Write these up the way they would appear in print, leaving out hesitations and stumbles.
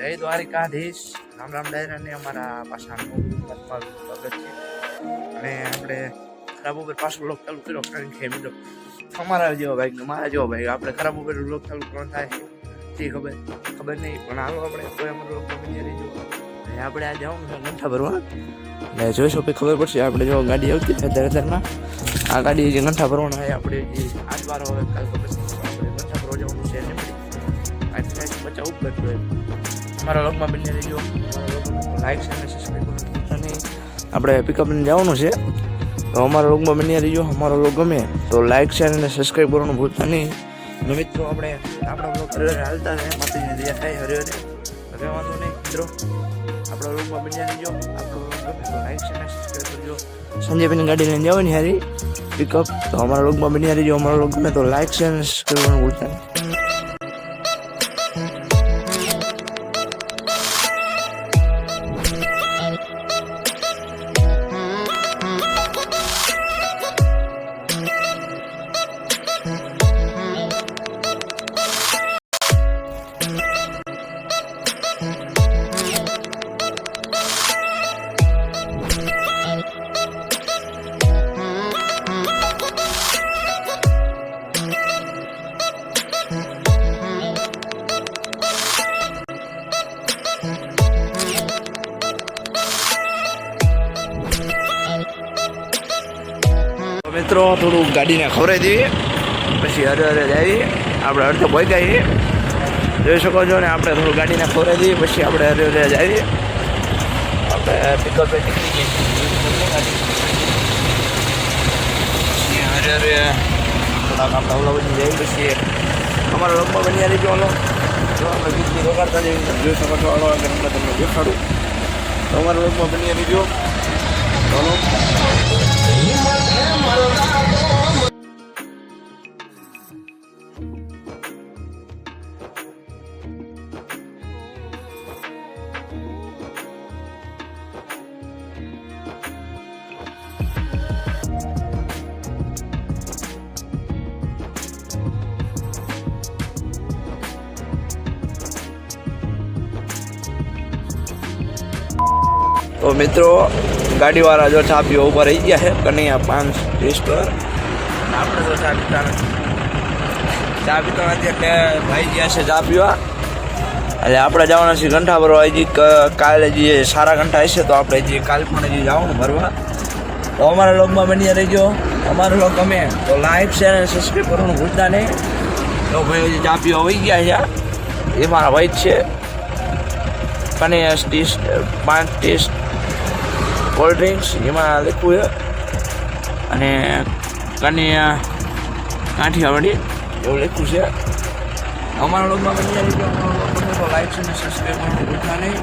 જય દ્વારિકાધીશ. રામ રામ ડાયરાને અમારા પાછા સ્વાગત છે. અને આપણે ખરાબ ઉપર પાછો બ્લોગ ચાલુ કર્યો કારણ કે મિત્રો અમારા જેવો ભાઈ મારા જેવો ભાઈ આપણે ખરાબ ઉપર બ્લોગ ચાલુ કરવાનો થાય તે ખબર નહીં પણ હાલો આપણે કોઈ અમારો બ્લોગ બની રહીજો. આપણે આજે જવાનું છે ગંઠા ભરવા ને જોઈશું કે ખબર પડશે. આપણે જો ગાડી આવતી છે 10,000માં આ ગાડી જે ગંઠા ભરવાના હોય આપણે જે આજ બાર હવે કાલ ખબર આપણે ગંઠા ભરવા જવાનું છે ને આજે બચ્ચા ઉપર અમારા વ્લોગમાં બની રહીજો. લાઈક છે અને સબસ્ક્રાઈબ કરવાનું અને આપણે પિકઅપ લઈને જવાનું છે તો અમારા વ્લોગમાં બની રહીજો. અમારો વ્લોગ ગમે તો લાઈક છે અને સબસ્ક્રાઈબ કરવાનું ભૂલતા નહીં. મિત્રો આપણે આપણા વ્લોગ હાલતા રહે માતાજીની દયા થાય હરે હરે હવે વાંધો નહીં મિત્રો. આપણા વ્લોગમાં બની રહીજો. આપણો વ્લોગ ગમે તો લાઈક છે અને સબસ્ક્રાઈબ કરજો. સંજયભાઈની ગાડી લઈને જવાની હારી પિકઅપ તો અમારા વ્લોગમાં બની રહીજો. અમારો વ્લોગ ગમે તો લાઈક છે અને સબસ્ક્રાઈબ કરવાનું ભૂલતા નહીં. મિત્રો થોડું ગાડીને ખવડાવી દઈએ પછી હરે હરે જઈએ. આપણે અડધે પહોંચાઈએ જોઈ શકો છો ને. આપણે થોડું ગાડીને ખવડાવી દઈએ પછી આપણે હરે હરે જઈએ. આપણે પિકઅપ નીકળી જઈએ હરે હરે થોડાક આપણે ઓલા બધી જઈએ પછી અમારા લોકમાં બની આવી ગયો. જો આપણે બીજલી રોકાડતા જઈએ જોઈ શકો છો. આગળ આગળ તમને દેખાડું તો અમારા લોકમાં બની આવી ગયો. ચાલો તો મિત્રો ગાડીવાળા જો ચા પીવા ઊભા રહી ગયા છે કનૈયા 5:30 પર. આપણે તો ચા પીતા નથી એટલે ભાઈ ગયા છે ચા પીવા. એટલે આપણે જવાના છીએ ગંઠા ભરવા. હજી કાલે જે સારા ગંઠા હશે તો આપણે હજી કાલ પણ હજી જવાનું ભરવા. તો અમારા વ્લોગમાં બની રહીજો. અમારો વ્લોગ ગમે તો લાઈક શેર અને સબસ્ક્રાઈબ કરવાનું ભૂલતા નહીં. તો ભાઈ હજી ચા પીવા વહી ગયા છે. એ મારા ભાઈ જ છે કનૈયા 5:30 કોલ્ડ ડ્રિંક્સ એમાં લખ્યું છે અને કનૈયા કાઠિયાવાડી એવું લખ્યું છે. અમારા લોકોમાં બની જાય તો લાઈક અને સબસ્ક્રાઈબ કરવાનું ભૂલતા નહીં.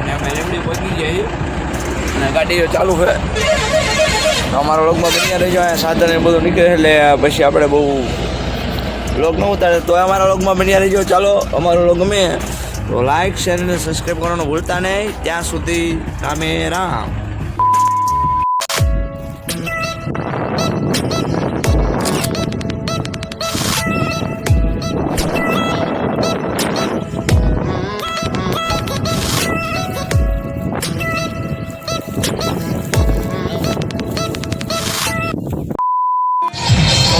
અને અમે રેમડી પહોંચી જઈએ અને ગાડી ચાલુ છે. અમારા લોકોમાં બની રહી જાય સાધન એ બધું નીકળે એટલે પછી આપણે બહુ લોક ન ઉતારે તો અમારા લોકોમાં બની રહી જાઓ. ચાલો અમારો લોક ગમે તો લાઈક શેર અને સબસ્ક્રાઈબ કરવાનું ભૂલતા નહીં. ત્યાં સુધી રામે રામ.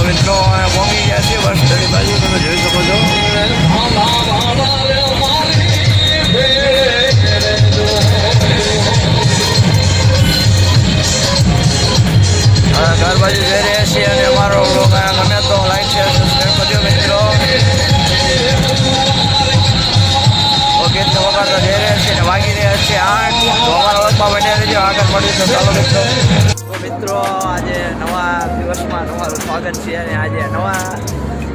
મિત્રો પહોંચી ગયા છે બસ સ્ટેન્ડ બાજુ તમે જોઈ શકો છો. ઘર બાજુ જઈ રહ્યા છીએ અને અમારો વ્લોગ ગમે તો લાઈક શેર સબસ્ક્રાઈબ કરજો મિત્રો. ઓકે તો વગાડતા જઈ રહ્યા છીએ અને વાગી રહ્યા છીએ 8. તો અમારા વ્લોગમાં બન્યા રહેજો. આગળ મળીશું. ચાલો મિત્રો. મિત્રો આજે નવા દિવસમાં તમારું સ્વાગત છે અને આજે નવા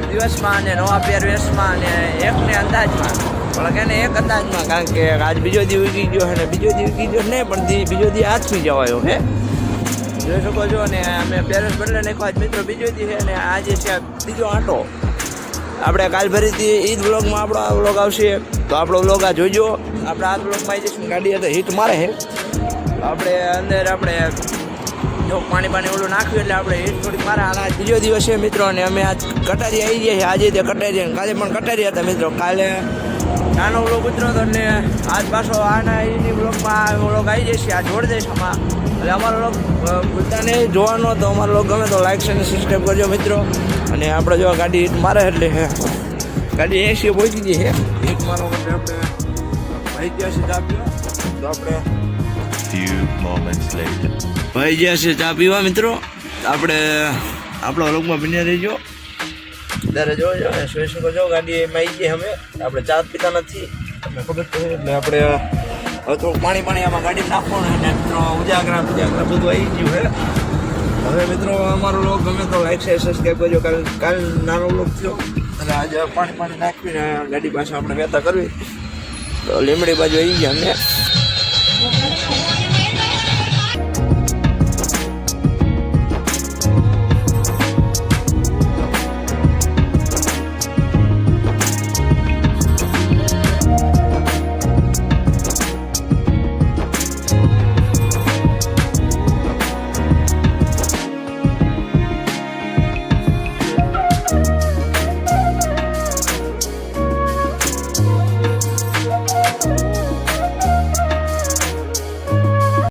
દિવસમાં અને નવા પહેરવેશમાં અને એકને અંદાજમાં પણ કે ને એક અંદાજમાં કારણ કે આજ બીજો દી ઉગી ગયો છે ને બીજો દી ઉગી ગયો નહીં પણ બીજો દી આથમી જવાયો હે જોઈ શકો છો. અને અમે પહેરવેશ બદલે નાખ્યો આજ મિત્રો બીજો દી છે અને આજે છે બીજો આંટો. આપણે કાલ ભરી હતી એ જ વ્લોગમાં આપણો આ વ્લોગ આવશે તો આપણો વ્લોગ આ જોઈજો. આપણે આ વ્લોગમાં આવી જઈશું. ગાડી તો હિટ મારે છે આપણે અંદર આપણે જો પાણી ઓલું નાખ્યું એટલે આપણે હિટ થોડીક મારા. આજ બીજો દિવસ છે મિત્રો અને અમે આજ કટારી આવી ગયા છે. આજે તે કટારી કાલે પણ કટારી હતા મિત્રો. કાલે નાનો વ્લોગ ઉતરો હતો એટલે આજ પાછો આના એની વ્લોગમાં વ્લોગ આવી જશે. આ જોડી દઈશ આમાં. એટલે અમારો વ્લોગ ભૂલતા નહીં જોવાનો. તો અમારો વ્લોગ ગમે તો લાઈક અને સબસ્ક્રાઈબ કરજો મિત્રો. અને આપણે જો ગાડી હિટ મારે એટલે ગાડી 80 પહોંચી ગઈ છે. હિટ મારવા માટે આપણે ભાઈ ગયા છે ચા પીવા. તો આપણે ભાઈ ગયા છે ચા પીવા મિત્રો. આપણે આપણા વ્લોગમાં બન્યા રહીજો. ત્યારે જોજો શું શું જો ગાડી એમાં આવી ગઈ. અમે આપણે ચા પીતા નથી તમને ખબર છે. એટલે આપણે હવે થોડુંક પાણી આમાં ગાડી નાખવાનું. અને મિત્રો ઉજાગરા બધું આવી ગયું છે. હવે મિત્રો અમારો વ્લોગ ગમે તો લાઈક શેર સબસ્ક્રાઈબ કરજો. કાલ નાનો વ્લોગ થયો અને આજે પાણી નાખીને ગાડી પાછા આપણે વહેતા કરવી. તો લીમડી બાજુ આવી ગયા અમે.